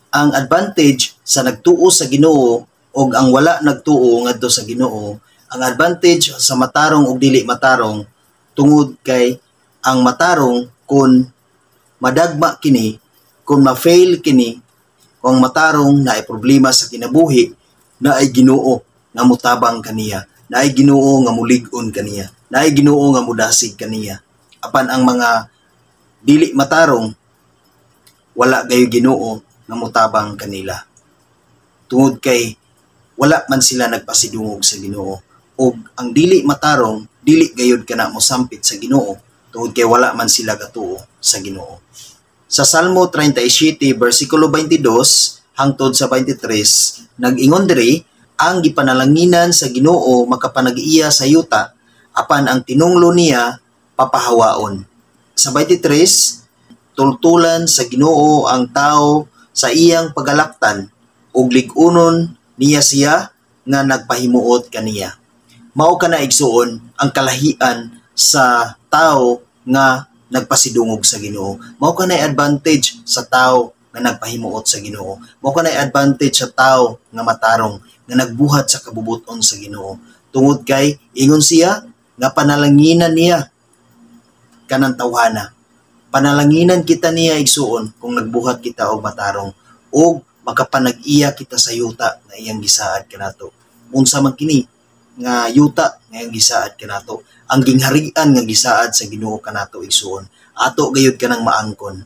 ang advantage sa nagtuo sa Ginoo o ang wala nagtuo ngadto sa Ginoo, ang advantage sa matarong o dili matarong tungod kay ang matarong kung madagma kini, kung ma-fail kini, kung matarong na ay problema sa kinabuhi, na ay Ginoo nga mutabang kaniya, na ay Ginoo nga mulig-on kaniya, na ay Ginoo nga mudasig kaniya. Apan ang mga dili matarong, wala gayo Ginoo nga mutabang kanila. Tungod kay wala man sila nagpasidungog sa Ginoo. O ang dili matarong, dili gayud kana mosampit sa Ginoo, tungod kay wala man sila gatuo sa Ginoo. Sa Salmo 37 bersikulo 22 hangtod sa 23, nag-ingon diri, ang gipanalanginan sa Ginoo makapanag-iya sa yuta, apan ang tinunglo niya papahawaon. Sa 23, tultulan sa Ginoo ang tao sa iyang pagalaktan, ug lig-unon niya siya nga nagpahimuot kaniya. Mao kana igsuon ang kalahian sa tao nga nagpasidungog sa Ginoo. Mao kanay advantage sa tao nga nagpahimuot sa Ginoo. Mao kanay advantage sa tao nga matarong, nga nagbuhat sa kabubuton sa Ginoo. Tungod kay ingon siya nga panalanginan niya kanang tawhana. Panalanginan kita niya igsuon kung nagbuhat kita og matarong, og makapanag-iya kita sa yuta nga iyang gisaad kanato. Unsa man kini nga yuta nga iyang gisaad kanato, ang gingharian nga gisaad sa Ginoo kanato igsuon. Ato gayud kanang maangkon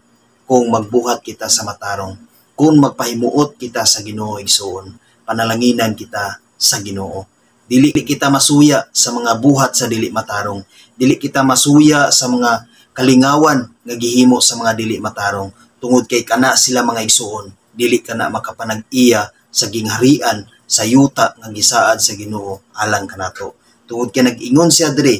kung magbuhat kita sa matarong, kung magpahimuot kita sa Ginoo igsuon, panalanginan kita sa Ginoo. Dili kita masuya sa mga buhat sa dili matarong. Dili kita masuya sa mga kalingawan nga gihimo sa mga dili matarong, tungod kay kana sila mga igsuon, dili kana makapanag-iya sa gingharian sa yuta nga gisaad sa Ginoo alang kanato. Tungod kay nag-ingon siya diri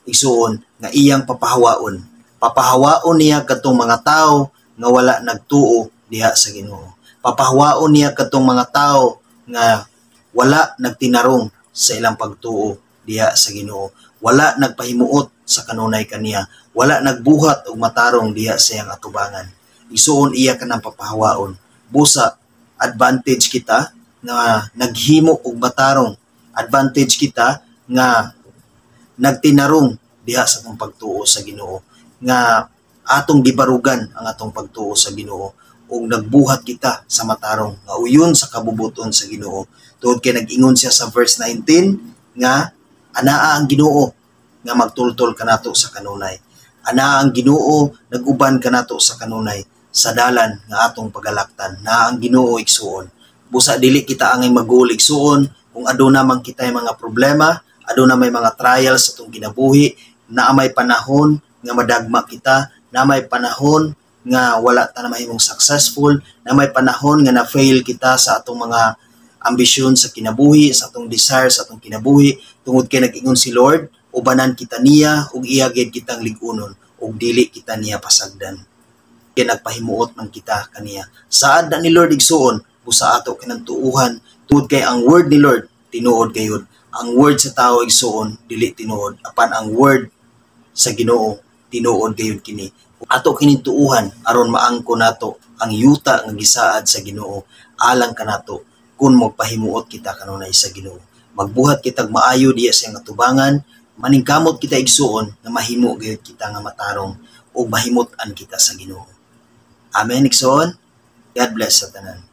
igsuon nga iyang papahawaon. Papahawaon niya kadtong mga tawo nga wala nagtuo diha sa Ginoo. Papahawaon niya kadtong mga tawo nga wala nagtinarong sa ilang pagtuo diha sa Ginoo. Wala nagpahimuot sa kanunay kaniya. Wala nagbuhat og matarong diha sa iyang atubangan. Isuon iya kanang papahawaon. Busa, advantage kita nga naghimo og matarong. Advantage kita nga nagtinarong diha sa atong pagtuo sa Ginoo. Nga atong gibarugan ang atong pagtuo sa Ginoo. Ug nagbuhat kita sa matarong nga uyon sa kabubuton sa Ginoo. Tungod kay nag-ingon siya sa verse 19 nga anaa ang Ginoo nga magtultol kanato sa kanunay. Anaa ang Ginoo naguban kanato sa kanunay sa dalan nga atong pagalaktan. Na ang Ginoo igsuon. Busa dili kita angay magulig igsuon kung aduna man kitay mga problema, aduna may mga trials sa atong kinabuhi, naa may panahon nga madagma kita, na may panahon nga wala ta na mahimong successful, na may panahon nga na-fail kita sa atong mga ambisyon sa kinabuhi, sa atong desire sa atong kinabuhi, tungod kay nag-ingon si Lord, ubanan kita niya, ug iya gid kitang lig-unon, ug dili kita niya pasagdan. Kay nagpahimuot man kita kaniya. Saad na ni Lord igsuon, busa ato kinang tuuhan, tungod kay ang word ni Lord tinuod gayud. Ang word sa tao igsuon dili tinuod, apan ang word sa Ginoo tinuod gayud kini. Ato kining tuuhan aron maangko nato ang yuta nga gisaad sa Ginoo alang kanato kung magpahimuot kita kanunay sa Ginoo. Magbuhat kitag maayo diya sa iyang atubangan, maningkamot kita igsuon nga mahimo gayud kita nga matarong ug mahimot-an kita sa Ginoo. Amen igsuon. God bless sa tanan.